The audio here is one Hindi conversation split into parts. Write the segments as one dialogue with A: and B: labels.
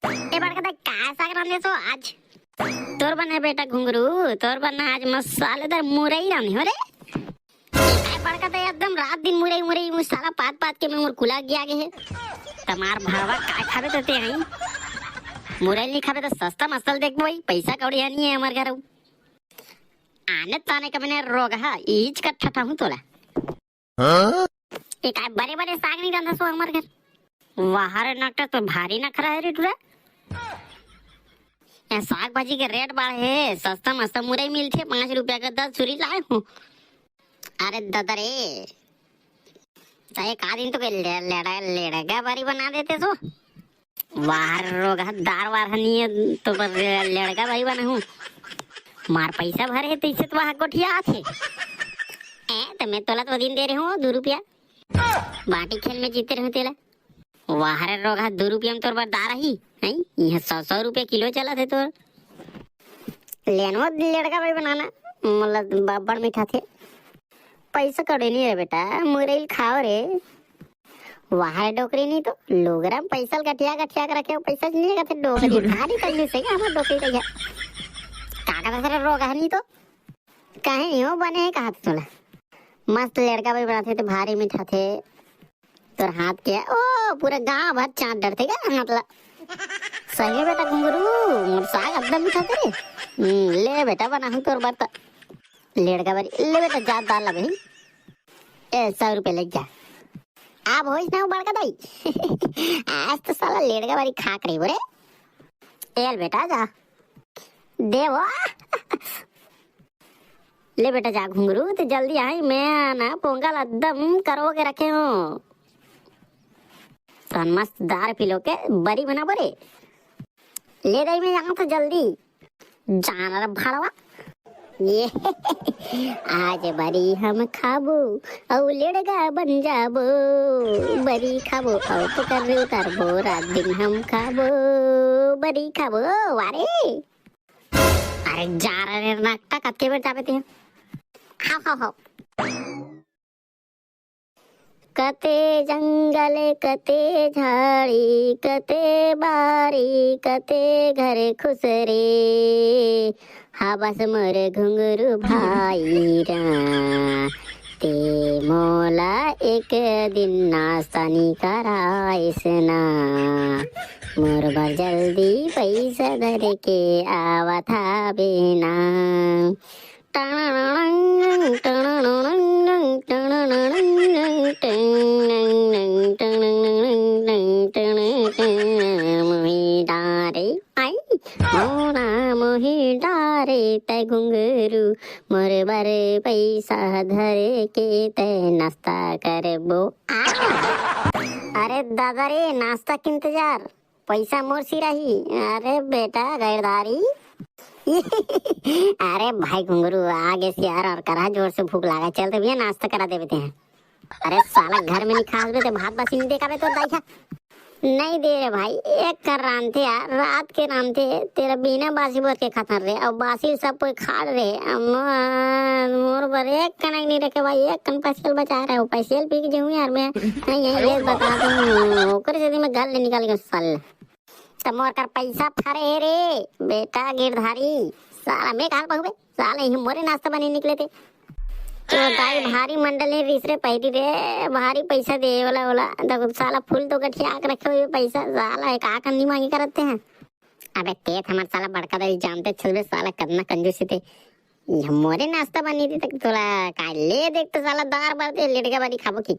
A: ए बड़का दा का साग रांधे सो आज तोर बने बेटा घुंगरू तोर बना आज मसालेदार मुरई रांधे हो रे। काय बड़का दा एकदम रात दिन मुरई मुरई मसाला पात पात के मोर कुला गया गे है। तमार भावा काय खाबे तते हई मुरई नहीं खाबे तो सस्ता मसल देख भाई पैसा कौड़ी नहीं है हमार घर आने ताने का मैंने रोग है इच का ठटा हूं तोला ये काय बड़े बड़े साग नहीं रांधा सो हमार घर वाहर नकटा तो भारी नखरा है रे टुरा। यहाँ साग भाजी के रेट बढ़े है सस्ता मस्ता मुरई मिलते 5 रुपया का 10 छुरी लाए हूँ। अरे दादा रे चाहे का दिन तो के लेड़गा बारी बना देते तो वार रोग दार वार नहीं है तो पर लेड़गा बारी बना हूँ मार पैसा भरे तो इसे तो वहाँ कोठिया आते तो मैं तोला तो दिन दे रहे हूँ 2 रुपया बाटी खेल में जीते रहे तेला वाहरे रोग 2 रुपया में तोर बरदार ही नहीं यहाँ 100 रुपया किलो चला थे तोर लेनो लड़का भाई बनाना मतलब बड़ मीठा थे पैसा कड़े नहीं रे बेटा मुरई खाओ रे वाहर डोकरी नहीं तो लोगरा पैसा गठिया गठिया कर रखे पैसा नहीं का थे डोकरी भारी करने से हमार डोकरी रह काका दूसरा रोग है नहीं तो कहे नहीं हो बने कहा तोला मस्त लड़का भाई बनाते थे भारी मीठा थे तोर हाथ के ओ पूरा गांव भर चांद डरते क्या मतलब सही है बेटा घुंगरू मोर साग एकदम मीठा थे ले बेटा बना हूं तोर बर्ता लड़का बारी ले बेटा जा दाल लगे 100 रुपये लग जा आप होइस ना बड़का दाई आज तो साला लड़का बारी खाक रही बोरे एल बेटा जा दे वो ले बेटा जा घुंगरू तो जल्दी आई मैं ना पोंगल एकदम करो के रखे हूँ तो मस्त दार पिलो के बरी बना बरे ले गई मैं यहाँ तो जल्दी जाना भाड़वा ये आज बरी हम खाबो औ लेड़गा बन जाबो बरी खाबो औ पकर उतारबो रात दिन हम खाबो बरी खाबो वारे अरे जा रहे नाकटा कत्ते बेर जाबे ते हां हां हां कते जंगल कते झाड़ी कते बारी कते घर खुसरे हाबस मोर घुंगरू भाई रा ते मोला एक दिन नास्तानी कराइस ना मोर बर जल्दी पैसा धर के आवा था बिना मोही डारे तय घुंगरू मोर बर पैसा धर के तय नाश्ता करबो अरे दादा रे नाश्ता के इंतजार पैसा मोर सिराही अरे बेटा गैरदारी अरे भाई घुंगरू आगे से यार और करा जोर से भूख लगा चलते भैया नाश्ता करा देते हैं। अरे साला घर में नहीं खा तो भात बासी नहीं देखा तो दाई नहीं दे रे भाई एक कर रांधते यार रात के रांधते तेरा बिना बासी बोत के खाता रहे और बासी सब कोई खा रहे मोर पर एक कनक नहीं रखे भाई एक कन पैसल बचा रहे हो पैसल पी के जाऊँ यार मैं यही बता दूँ ओकर से मैं घर ले निकाल के साल तब मोर कर पैसा फरे रे बेटा गिरधारी साला मैं कहा पहुँचे साला यही मोरे नाश्ता बने निकले थे तो दाई भारी मंडल ने रीसरे पैदी रे भारी पैसा दे वाला देखो साला फूल तो गठिया आके रखे हुए पैसा साला एक आकर नहीं मांगे करते हैं। अबे तेज हमारे साला बड़का दाई जानते चल साला करना कंजूसी थे मोरे नाश्ता बनी थी तक थोड़ा का ले देखते साला दार बार दे लेड़का बारी खाबो की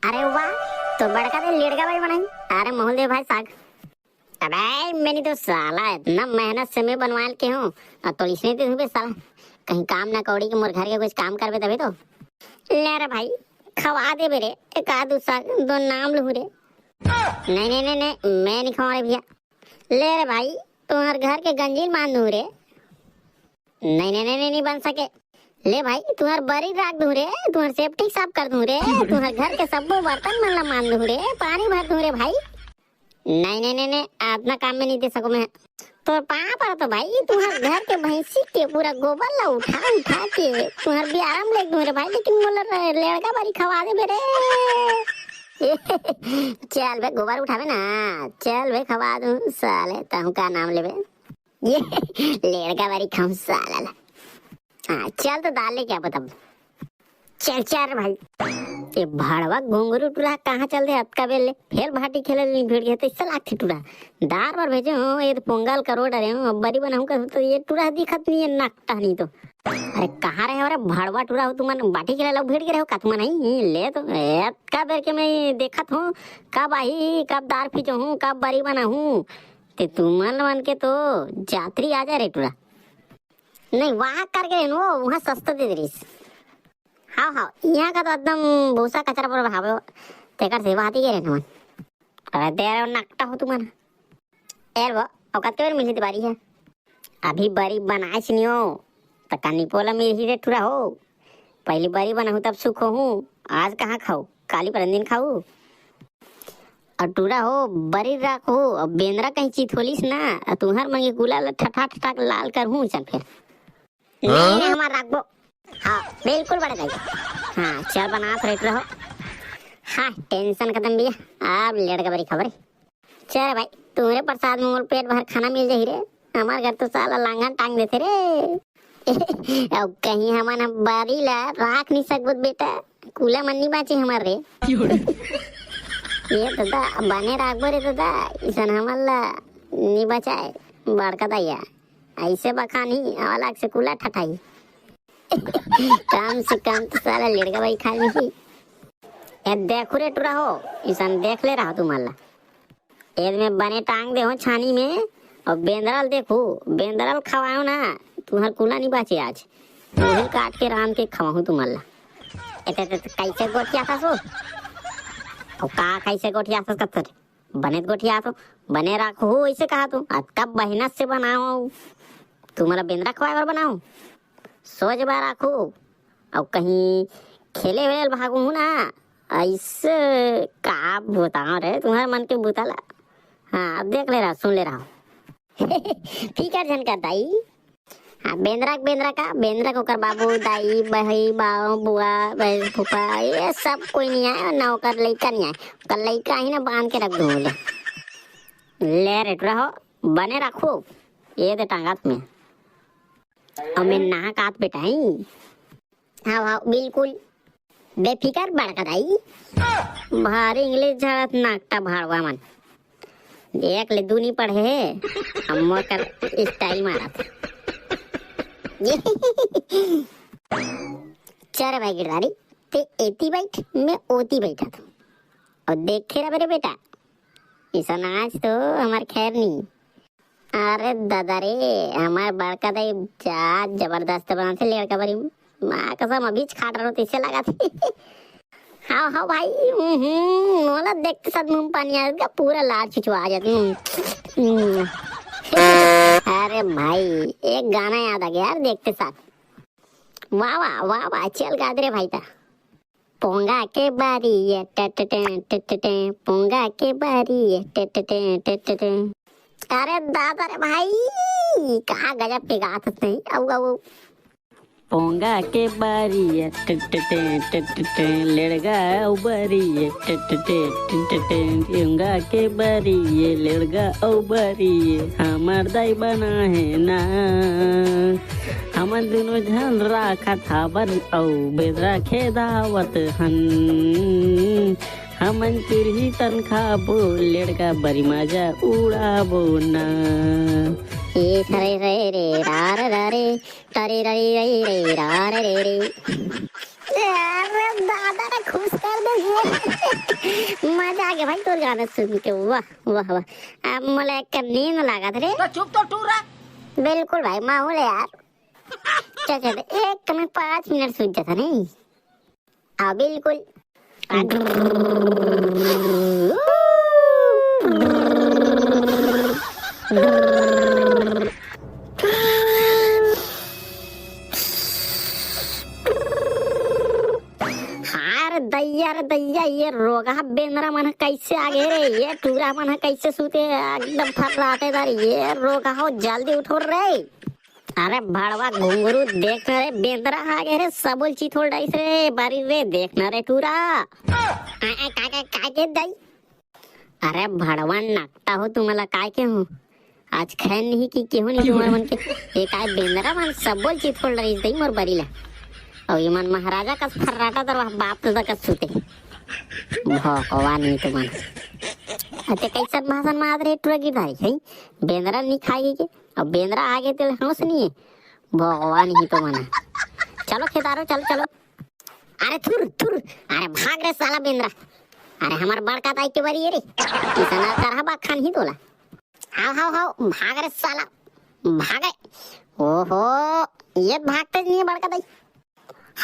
A: अरे वाह तो बड़का दे लेड़का बारी बनाई अरे मोहन दे भाई साग अबे मैंने तो साला इतना मेहनत से मैं बनवा के हूँ तो इसने तो साला कहीं काम ना कौड़ी के मोर घर के कुछ काम करबे तभी तो ले रे भाई खवा दे बेरे एक आध साग 2 नाम लू रे नहीं नहीं नहीं नहीं मैं नहीं खवा रे भैया ले रे भाई तुम्हारे घर के गंजील मान दूं रे नहीं नहीं नहीं नहीं बन सके ले भाई तुम्हारे बरी राख दूं रे तुम्हारे सेफ्टी साफ कर दूं रे तुम्हारे घर के सब बर्तन मतलब मान दूं रे पानी भर दूं रे भाई नहीं नहीं नहीं नहीं अपना काम में नहीं दे सकूं मैं तो पाँव पर तो भाई तुम्हारे घर के भैंसी के पूरा गोबर ला उठा उठा के तुम्हारे भी आराम ले दूं रे भाई लेकिन मोला लड़का बारी खवा दे मेरे चल बे गोबर उठावे ना, चल बे खवा दूं साले, तहु का नाम लेबे ये लेड़का बारी खाऊं साला ला। हाँ चल तो दाल ले क्या बता, चल चल भाई। ये भाड़वा घुंगरू टूरा कहाँ चल दे अतका बेले, फिर भाटी खेले भिड़ गए तो इससे लाख टूरा दार पर भेजे हूँ, ये तो पोंगल करो डरे हूँ, अब बड़ी बनाऊँ कर तो ये टूरा दिखत नहीं है, नाकता नहीं तो। अरे कहाँ रहे अरे भाड़वा टूरा हो तुम, बाटी खेले लोग भिड़ गए हो का तुम नहीं ले तो का बेर के मैं देखत हूँ, कब आई कब दार पीछो हूँ, कब बड़ी बना हूँ, ते तुमन मन के तो जात्री आ जा रे टूरा। नहीं वहाँ करके वो वहाँ सस्ता दे दरीस। हाँ हाँ यहाँ का तो एकदम भूसा कचरा पर भावे तेकर सेवा आती है रे तुमन। अरे देर नकटा हो तुमन यार वो औकात के मिली बारी है, अभी बड़ी बनाए नहीं हो तो कन्नी पोला मिली रे टूरा हो, पहली बड़ी बना हूँ तब सुख हूँ, आज कहाँ खाऊ काली पर दिन खाऊ और टूरा हो बड़ी राख हो, अब बेंद्रा कहीं चीत होलिस ना तुम्हार मंगे गुलाल ठठा ठठा लाल कर हूँ चल फिर नहीं हमार राखबो। हाँ बिल्कुल बड़े भाई, हाँ चल बना फ्रेट रहो। हाँ टेंशन खत्म भैया, अब लड़का बड़ी खबर है। चल भाई तुम्हारे प्रसाद में पेट भर खाना मिल जाही रे, हमारे घर तो साला लांगन टांग देते रे। अब कहीं हमारा बारी ला राख नहीं सकबो बेटा, कूला मन नहीं बाचे हमार रे। ये दादा बने राखबो रे दादा, इसन हमारा नहीं बचाए बड़का दैया, ऐसे बखानी अलग से कूला ठठाई। कम से कम तो साला लड़का भाई खा ली। ये देखो रे टूरा हो, इसन देख ले रहा तुम्हारा एद में बने टांग दे हो छानी में, और बेंदरल देखो बेंदरल खवाओ ना तुम्हार कूला नहीं बाचे आज, वही काट के राम के खवाऊं तुम्हारा। कैसे गोठिया था सो और का कैसे गोठिया था कत्तर बने गोठिया तो बने रखो ऐसे कहा तो आज कब मेहनत से बनाओ तुम्हारा बेंदरा खवाए और बनाओ, सोच बार रखो और कहीं खेले वेल भागू ना ऐसे का बताओ रे तुम्हारे मन के बुताला। हाँ अब देख ले रहा सुन ले रहा ठीक है झनका दाई। हाँ बेंद्रा को कर बाबू दाई बही बाऊ बुआ फूफा ये सब कोई नहीं आया ना, कर लड़का नहीं आया, कर लड़का ही ना बांध के रख दूँ ले रेट रहो बने रखो ये तो टांगा तुम्हें और मैं नहा कात बेटा ही। हाँ हाँ बिल्कुल बेफिकर बड़का दाई, भारी इंग्लिश झड़त नाकटा भाड़वा मन एक ले दूनी पढ़े है अम्मा कर स्टाइल मारा था। चल भाई गिरधारी ते एती बैठ मैं ओती बैठा था और देखे रहा मेरे बेटा ऐसा नाच तो हमारे खैर नहीं। अरे दादा रे हमारे बड़का दाई जा जबरदस्त बना थे लड़का बड़ी माँ कसम अभी खाट रहा तो इससे लगा थी। हाँ हाँ भाई मोला देखते साथ मुंह पानी आ गया, पूरा लार छिछवा जाती हूँ। अरे भाई एक गाना याद आ गया यार देखते साथ, वाह वाह वाह वाह चल गा दे रे भाई था। पोंगा के बारी है टे पोंगा के बारी है टे। अरे दादा रे भाई कहाँ गजब पे गात नहीं आओ
B: पोंगा के बारी है टे लड़का उबारी है टे पोंगा के बारी है लड़का उबारी है हमार दाई बना है ना, हमन दोनों झन राखा था बन औ बेदरा खे दावत हन, हमन तुरही तनखा बो लड़का बड़ी मजा उड़ाबो ना।
A: ए रे रे रे रार रे टरे रे रे रे रार रे रे। अरे दादा रे खुश कर दे मजा आ गया भाई तोर गाना सुन के, वाह वाह वाह। अब मुझे एक नींद लगा था रे
B: तो चुप तो टूरा
A: बिल्कुल भाई माहौल है यार। चल एक में 5 मिनट सूझ जाता नहीं। हाँ बिल्कुल दैया ये रोगा बेंद्रा मन कैसे आ गए रे, ये टूरा मन कैसे सूते एकदम थर्राते दार, ये रोगा हो जल्दी उठो रे। अरे भड़वा घुंगरू देख रे बेंदरा आगे रे सबुल चिथोल डाइस रे बारी रे देखना रे टूरा काय के दाई अरे भड़वा नाकटा हो तुम्हाला काय के हो आज खैन नहीं की केहू नहीं तुम्हार मन के ये काय बेंदरा मन सबुल चिथोल डाइस दई मोर बारी ला और ये मन महाराजा का फर्राटा तर बाप दादा का सुते भगवान नहीं तो मन अते कैसा भाषण में आदरे टूरा गिरधारी है बेंदरा नहीं खाएगी के अब बेंदरा आगे तो हंस नहीं है भगवान ही तो मना चलो खेतारो चलो चलो अरे थुर थुर अरे भाग रे साला बेंदरा अरे हमार बड़का ताई के बारी रे कितना करहा बा खान ही तोला हाव हाव हाव भाग रे साला भागे ओहो ये भागते नहीं है बड़का ताई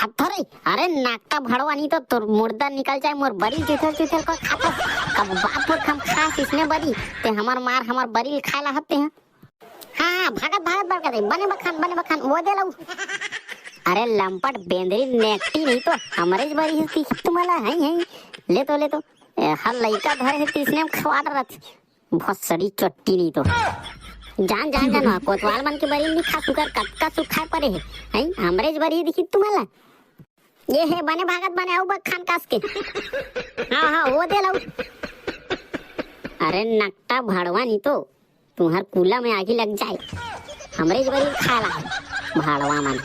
A: हथरे अरे नाकटा भड़वानी तो तोर मुर्दा निकल जाए मोर बरी चिथल चिथल को खाता कब बाप पर हम खास इसने बरी ते हमार मार हमार बरी खाला हते हैं हाँ भागत भागत बड़का ताई बने बखान वो दे लाऊ अरे लंपट बेंदरी नेकटी नहीं तो हमारे बरी हिस्ती तुम्हाला है ले तो हर लड़का धरे है इसने खवा रहा बहुत सड़ी चट्टी नहीं तो जान जान जान कोतवाल मन के बरी नहीं खा सुकर कटका सुखा पड़े है हमरे बरी दिखी तुम्हाला ये है बने भागत बने आओ बखान कास के हाँ हाँ वो दे लाऊ अरे नकटा भड़वा नहीं तो तुम्हार कूला में आगे लग जाए हमरे बरी खाला भाड़वा मन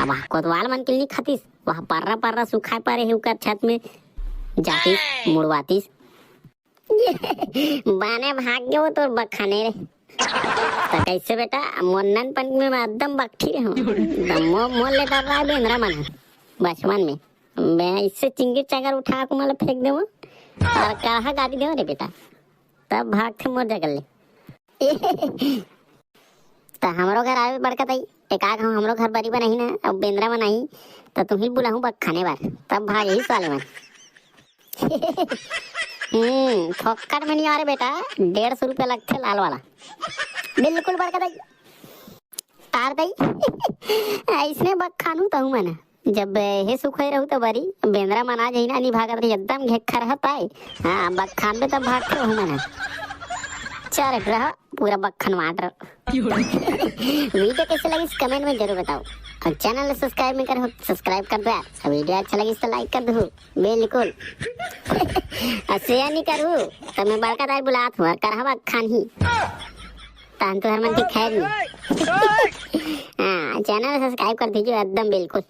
A: अब कोतवाल मन के नहीं खातीस वहाँ पर्रा सुखाए पड़े है उकर छत में जातीस मुड़वातीस बाने भाग गयो तो बखाने रे तो कैसे बेटा मोन्नन पन में मैं एकदम बकठी रे हूँ मोल ले डर रहा है बेंद्रा मन बचपन में मैं इससे चिंगी चागर उठा को मतलब फेंक दे और कहा गाड़ी दे रे बेटा तब भाग थे मोर जगल ले तो हमरो घर आवे बड़का ताई एक आग हमरो घर बरी बनाई ना अब बेंद्रा बनाई तो तुम ही बुलाऊं बक खाने बार तब भाग यही साले में फोक्कट में नहीं आ रहे बेटा 150 रुपया लगते लाल वाला बिल्कुल बड़का दाई तार दाई इसने बक खानू तो हूँ मैंने जब हे सुखई रहू तो बरी बेंद्रा मना जाई ना नहीं भागत रही एकदम घेखा रहता है हाँ बक खान पे तब भागते रहूँ मैंने चार रहा पूरा बक्खन मार वीडियो कैसे लगी कमेंट में जरूर बताओ और चैनल सब्सक्राइब नहीं करो सब्सक्राइब कर दो यार वीडियो अच्छा लगी तो लाइक कर दो बिल्कुल शेयर नहीं करूँ तो मैं बड़का दाई बुलात हुआ करहवा खान ही तान तो हर मन की खैर नहीं हाँ चैनल सब्सक्राइब कर दीजिए एकदम बिल्कुल।